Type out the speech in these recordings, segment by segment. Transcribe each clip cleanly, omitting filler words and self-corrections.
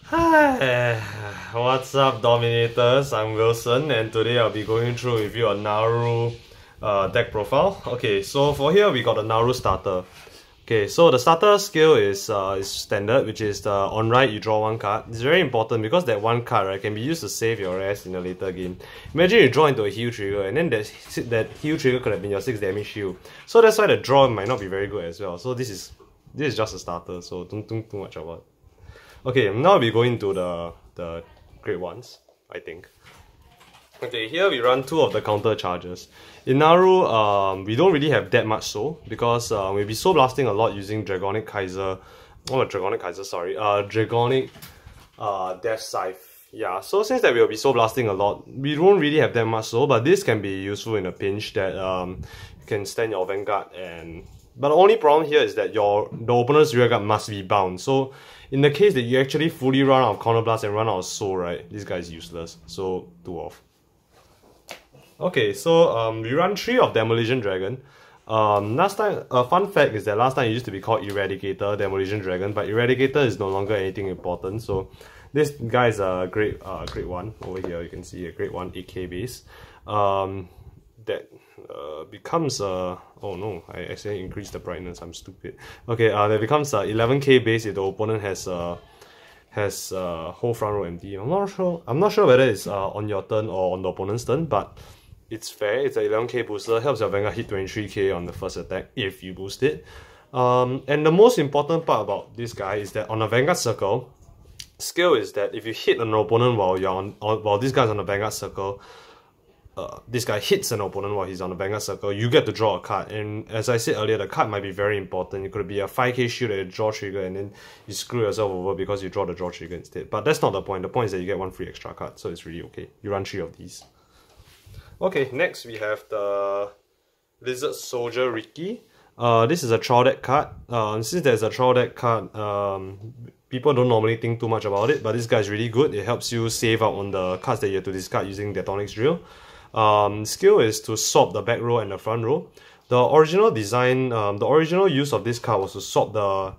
Hi, what's up, Dominators? I'm Wilson, and today I'll be going through with you a Naru deck profile. Okay, so for here we got a Naru starter. Okay, so the starter skill is standard, which is on right you draw one card. It's very important because that one card, right, can be used to save your rest in a later game. Imagine you draw into a heal trigger, and then that heal trigger could have been your 6 damage heal. So that's why the draw might not be very good as well. So this is just a starter, so don't think too much about it. Okay, now we go into the great ones, I think. Okay, here we run 2 of the counter charges. In Naru, we don't really have that much soul because we'll be soul blasting a lot using Dragonic Kaiser. Oh, Dragonic Kaiser, sorry. Dragonic Death Scythe. Yeah, so since that we'll be soul blasting a lot, we don't really have that much soul, but this can be useful in a pinch that you can stand your Vanguard and... But the only problem here is that the opponent's rearguard must be bound. So in the case that you actually fully run out of counterblast and run out of soul, right, this guy is useless. So 2 off. Okay, so we run 3 of Demolition Dragon. Last time, a fun fact is that last time it used to be called Eradicator, Demolition Dragon, but Eradicator is no longer anything important. So this guy is a great one. Over here you can see a great one, 8k base. That becomes oh no, I accidentally increased the brightness, I'm stupid. Okay, that becomes 11k base if the opponent has whole front row empty. I'm not sure whether it's on your turn or on the opponent's turn, but it's fair. It's an 11k booster, helps your Vanguard hit 23k on the first attack if you boost it. And the most important part about this guy is that on a Vanguard circle, skill is that if you hit an opponent while this guy's on the Vanguard circle, this guy hits an opponent while he's on the Vanguard circle, you get to draw a card. And as I said earlier, the card might be very important. It could be a 5k shield at a draw trigger and then you screw yourself over because you draw the draw trigger instead. But that's not the point. The point is that you get 1 free extra card, so it's really okay. You run 3 of these. Okay, next we have the Lizard Soldier Ricky. This is a trial deck card. Since there's a trial deck card, people don't normally think too much about it, but this guy is really good. It helps you save out on the cards that you have to discard using the Tonics drill. Skill is to swap the back row and the front row. The original design, the original use of this card was to swap the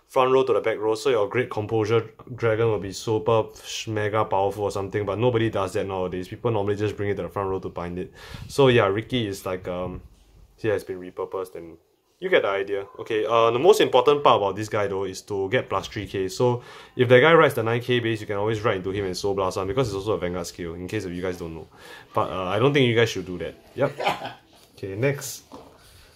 front row to the back row, so your Great Composure Dragon will be super mega powerful or something, but nobody does that nowadays. People normally just bring it to the front row to bind it. So yeah, Ricky is like, here has been repurposed and you get the idea. Okay, the most important part about this guy though is to get plus 3k. So if the guy rides the 9k base, you can always ride into him and Soul Blast on because it's also a Vanguard skill, in case if you guys don't know. But I don't think you guys should do that. Yep. Okay, next.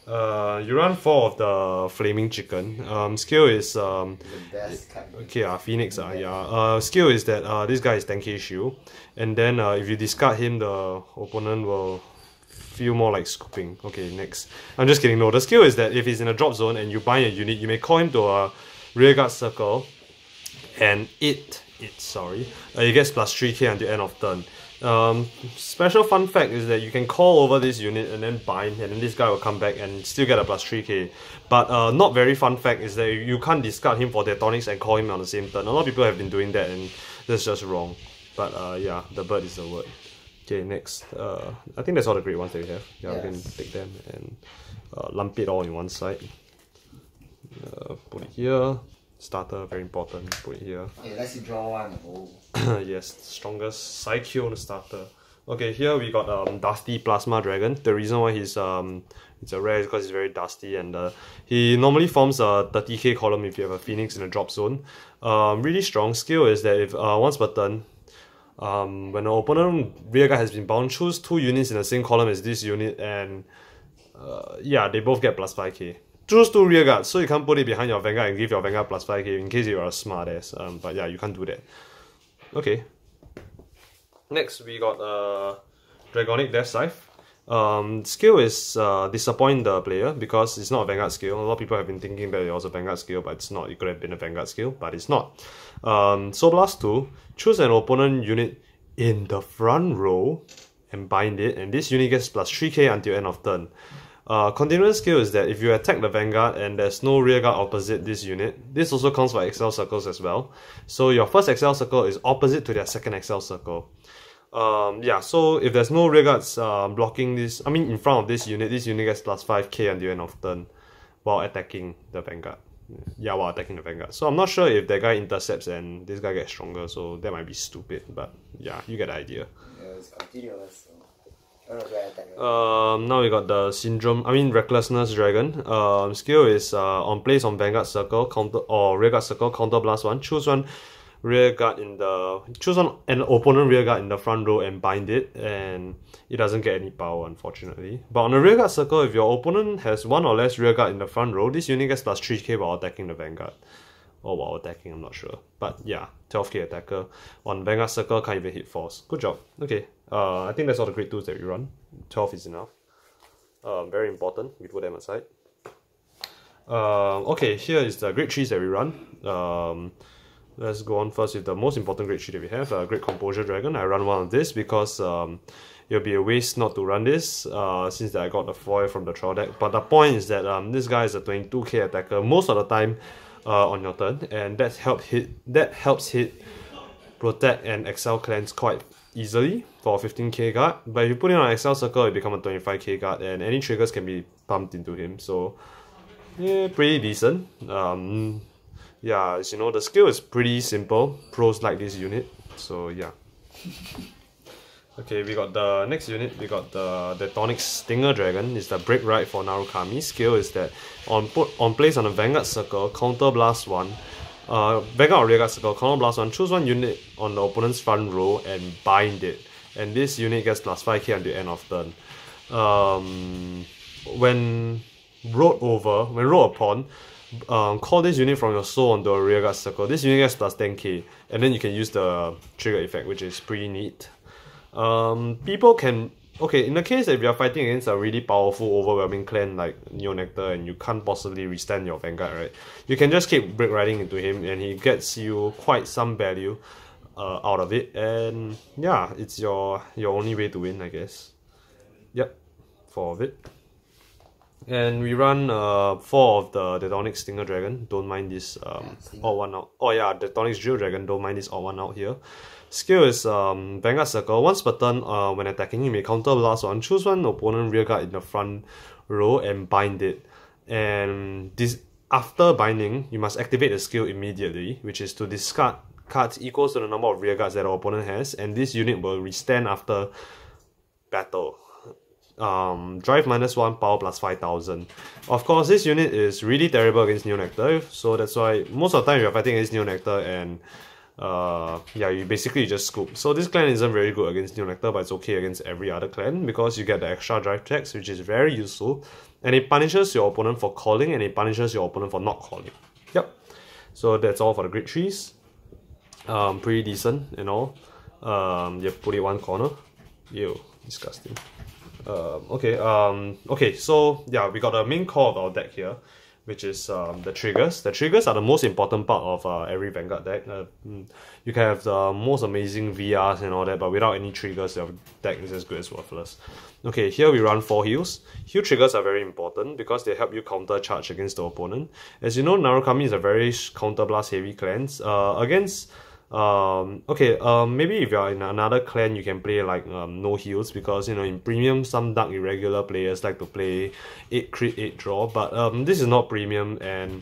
You run 4 of the Flaming Chicken. Skill is... the best okay, Phoenix. Yeah. Skill is that this guy is 10k shield. And then if you discard him, the opponent will feel more like scooping. Okay, next. I'm just kidding. No, the skill is that if he's in a drop zone and you bind a unit, you may call him to a rearguard circle and it gets plus 3k until end of turn. Special fun fact is that you can call over this unit and then bind, and then this guy will come back and still get a plus 3k. But not very fun fact is that you can't discard him for Tonics and call him on the same turn. A lot of people have been doing that and that's just wrong. But yeah, the bird is the word. Okay, next. I think that's all the great ones that we have. Yeah, yes. We can take them and lump it all in one side. Put it here. Starter, very important. Put it here. Okay, let's draw one. Oh. Yes, strongest Psycho on the starter. Okay, here we got Dusty Plasma Dragon. The reason why he's it's a rare is because he's very dusty, and he normally forms a 30k column if you have a Phoenix in a drop zone. Really strong. Skill is that if once per turn, when the opponent rearguard has been bound, choose 2 units in the same column as this unit, and yeah, they both get plus 5k. Choose 2 rearguards, so you can't put it behind your Vanguard and give your Vanguard plus 5k in case you are a smart ass. But yeah, you can't do that. Okay. Next, we got Dragonic Death Scythe. Skill is disappoint the player because it's not a Vanguard skill. A lot of people have been thinking that it was a Vanguard skill, but it's not. It could have been a Vanguard skill, but it's not. Soul Blast 2, choose an opponent unit in the front row and bind it, and this unit gets plus 3k until end of turn. Continuous skill is that if you attack the Vanguard and there's no rearguard opposite this unit, this also counts for XL circles as well. So your first XL circle is opposite to their second XL circle. Yeah, so if there's no rearguards blocking this, in front of this unit gets plus 5k until end of turn while attacking the Vanguard. yeah, while attacking the Vanguard. So I'm not sure if that guy intercepts and this guy gets stronger, so that might be stupid, but yeah, you get the idea. Yeah, it's continuous. So. I don't know where I attack. Now we got the Recklessness Dragon. Skill is on place on Vanguard Circle, counter or Rearguard Circle, counter blast one. Choose one an opponent rearguard in the front row and bind it, and it doesn't get any power, unfortunately. But on the Rearguard Circle, if your opponent has one or less rearguard in the front row, this unit gets plus 3k while attacking the Vanguard. Or while attacking, I'm not sure. But yeah, 12k attacker. On Vanguard Circle, can't even hit force. Good job. Okay, I think that's all the grade 2s that we run. 12 is enough. Very important, we put them aside. Okay, here is the grade 3s that we run. Let's go on first with the most important grade 3 that we have, Great Composure Dragon. I run one of this because it'll be a waste not to run this since I got the foil from the trial deck. But the point is that this guy is a 22k attacker most of the time on your turn, and that helps hit Protect and Excel clans quite easily for a 15k guard. But if you put it on Excel Circle, it becomes a 25k guard, and any triggers can be pumped into him. So yeah, pretty decent. Yeah, as you know, the skill is pretty simple. Pros like this unit, so yeah. Okay, we got the next unit. We got the Tonics Stinger Dragon. It's the break ride for Narukami. Skill is that on place on the Vanguard Circle, counter blast one. Vanguard or Rearguard Circle, counter blast one. Choose one unit on the opponent's front row and bind it. And this unit gets plus 5k until end of turn. When rolled upon, call this unit from your soul onto a Rearguard Circle. This unit gets plus 10k, and then you can use the trigger effect, which is pretty neat. People can... Okay, in the case that if you're fighting against a really powerful, overwhelming clan like Neonectar and you can't possibly restand your Vanguard, right? You can just keep break riding into him and he gets you quite some value out of it. And yeah, it's your only way to win, I guess. Yep, 4 of it. And we run 4 of the Tonics Stinger Dragon. Don't mind this odd one out. Oh yeah, the Tonics Drill Dragon. Don't mind this odd one out here. Skill is Vanguard Circle. Once per turn, when attacking, you may counter blast one. Choose one opponent rearguard in the front row and bind it. And after binding, you must activate the skill immediately, which is to discard cards equals to the number of rearguards that the opponent has, and this unit will restand after battle. Drive -1, power plus 5000. Of course, this unit is really terrible against Neonectar, so that's why most of the time you're fighting against Neonectar and yeah, you basically just scoop. So this clan isn't very good against Neonectar, but it's okay against every other clan because you get the extra drive checks, which is very useful, and it punishes your opponent for calling and it punishes your opponent for not calling. Yep. So that's all for the grade 3s. Pretty decent and all. You put it one corner. Ew, disgusting. Okay, so yeah, we got the main core of our deck here, which is the triggers. The triggers are the most important part of every Vanguard deck. You can have the most amazing VRs and all that, but without any triggers, your deck is as good as worthless. Okay, here we run 4 heals. Heal triggers are very important because they help you counter charge against the opponent. As you know, Narukami is a very counter blast heavy clan. Maybe if you're in another clan, you can play like no heals because, you know, in premium some dark irregular players like to play 8 crit 8 draw, but this is not premium, and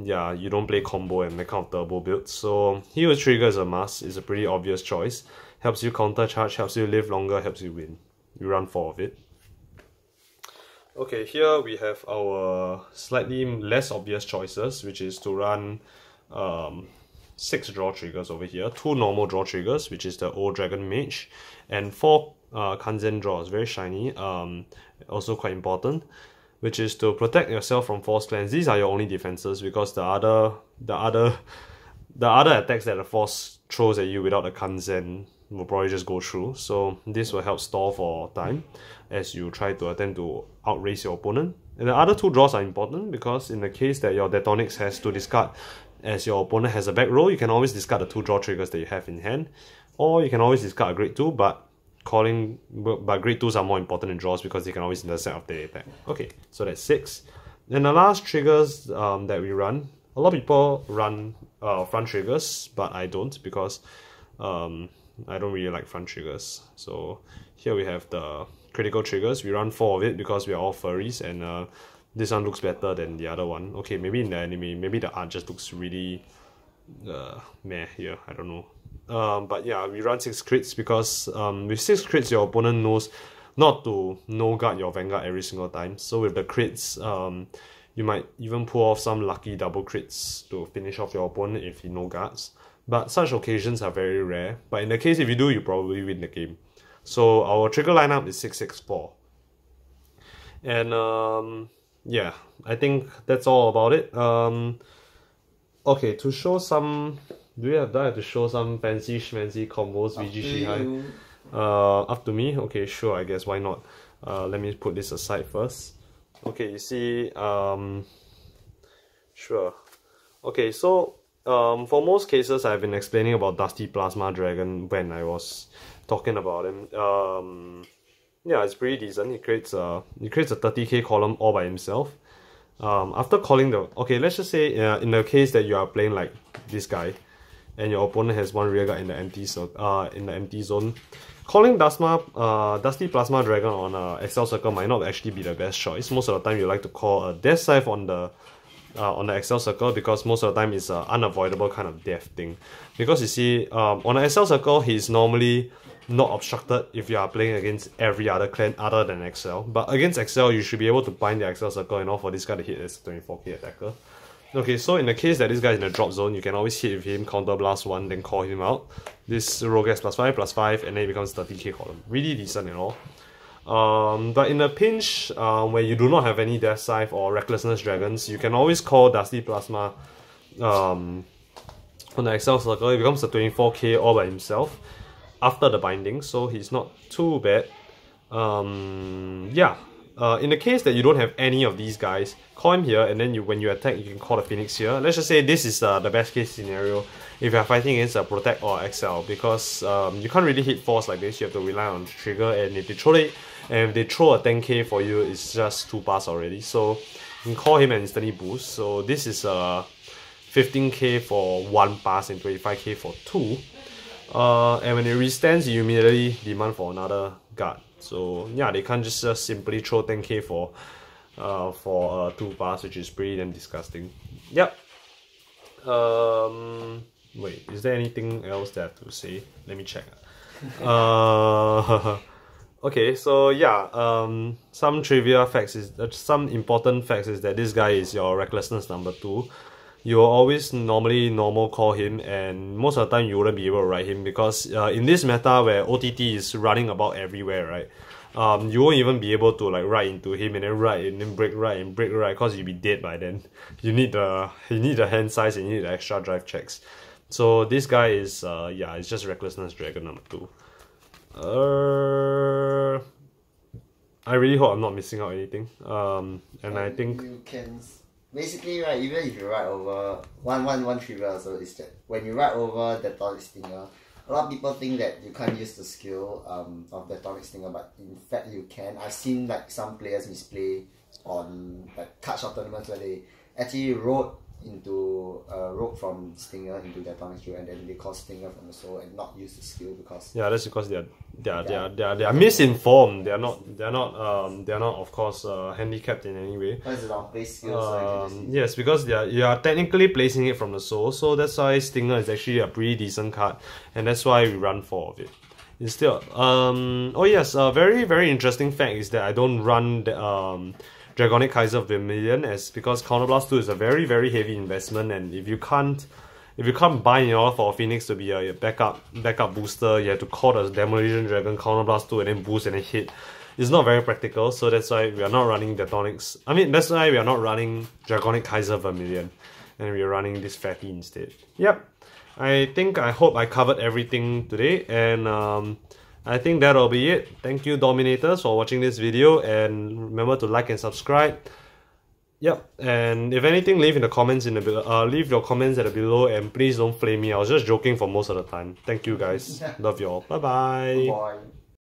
yeah, you don't play combo and that kind of turbo builds, so heal trigger is a must. It's a pretty obvious choice. Helps you counter charge, helps you live longer, helps you win. We run 4 of it. Okay, here we have our slightly less obvious choices, which is to run 6 draw triggers over here, 2 normal draw triggers, which is the old Dragon Mage, and 4 Kanzen draws, very shiny, also quite important, which is to protect yourself from Force Clans. These are your only defenses because the other attacks that the Force throws at you without the Kanzen will probably just go through. So this will help stall for time as you try to attempt to outrace your opponent. And the other 2 draws are important because in the case that your Tonics has to discard as your opponent has a back row, you can always discard the 2 draw triggers that you have in hand, or you can always discard a grade 2, but grade 2s are more important in draws because they can always intercept after they attack. Okay, so that's 6. Then the last triggers that we run, a lot of people run front triggers, but I don't because I don't really like front triggers. So here we have the critical triggers. We run 4 of it because we are all furries, and this one looks better than the other one. Okay, maybe in the anime, maybe the art just looks really meh here, I don't know. But yeah, we run 6 crits because with 6 crits your opponent knows not to no-guard your Vanguard every single time. So with the crits, you might even pull off some lucky double crits to finish off your opponent if he no-guards. But such occasions are very rare. But in the case if you do, you probably win the game. So our trigger lineup is 664. And yeah, I think that's all about it. Okay, to show some, do I have to show some fancy schmancy combos, VG ShiHai? Up to me? Okay, sure, I guess, why not? Let me put this aside first. Okay, you see, sure. Okay, so for most cases, I've been explaining about Dusty Plasma Dragon when I was talking about him. Yeah, it's pretty decent. He creates a 30k column all by himself. After calling the, okay, let's just say in the case that you are playing like this guy, and your opponent has one rearguard in the empty zone, calling Dusty Plasma Dragon on a Excel Circle might not actually be the best choice. Most of the time, you like to call a Death Scythe on the Excel Circle because most of the time it's an unavoidable kind of death thing. Because you see, on an Excel Circle, he's normally not obstructed if you are playing against every other clan other than Excel. But against Excel, you should be able to bind the Excel Circle and all for this guy to hit as a 24k attacker. Okay, so in the case that this guy is in a drop zone, you can always hit with him, counter blast 1, then call him out. This rogue gets +5/+5, and then it becomes 30k column. Really decent and all. But in a pinch, where you do not have any Death Scythe or Recklessness Dragons, you can always call Dusty Plasma on the Excel Circle. It becomes a 24k all by himself after the binding, so he's not too bad. Yeah. In the case that you don't have any of these guys, call him here, and then when you attack, you can call the Phoenix here. Let's just say this is the best case scenario if you're fighting against a Protect or Excel, because you can't really hit force like this. You have to rely on trigger, and if they throw a 10k for you, it's just 2 pass already. So you can call him and instantly boost. So this is 15k for 1 pass and 25k for 2. And when it restands, you immediately demand for another guard. So yeah, they can't just simply throw 10k for 2 pass, which is pretty damn disgusting. Yep. Wait, is there anything else that I have to say? Let me check. Okay, so yeah, some trivia facts is some important facts is that this guy is your recklessness number 2. You will always normally normal call him, and most of the time you wouldn't be able to ride him because in this meta where OTT is running about everywhere, right? You won't even be able to like ride into him and then ride and then break right and break right because you'll be dead by then. You need the hand size and you need the extra drive checks. So this guy is yeah, it's just Recklessness Dragon number 2. I really hope I'm not missing out anything. And I think you can basically, right, even if you ride over one trivia also is that when you ride over the Tonics Stinger, a lot of people think that you can't use the skill of the Tonics Stinger, but in fact you can. I've seen like some players misplay on like card shop tournaments where they actually rode from Stinger into their Tonics Drill, and then they call Stinger from the soul and not use the skill because that's because they are misinformed. They are not of course handicapped in any way. Because it's on base skills. Yes, because you are technically placing it from the soul, so that's why Stinger is actually a pretty decent card, and that's why we run 4 of it. Instead, oh yes, a very very interesting fact is that I don't run the Dragonic Kaiser Vermilion because Counterblast 2 is a very very heavy investment, and if you can't bind in order for Phoenix to be a backup booster, you have to call the Demolition Dragon, Counterblast 2 and then boost and then hit. It's not very practical, so that's why we are not running the Tonics. I mean, that's why we are not running Dragonic Kaiser Vermilion, and we are running this fatty instead. Yep, I hope I covered everything today, and I think that'll be it. Thank you Dominators for watching this video, and remember to like and subscribe. Yep, and if anything, leave in the comments leave your comments at the below, and please don't flame me. I was just joking for most of the time. Thank you guys. Love you all. Bye bye. Bye.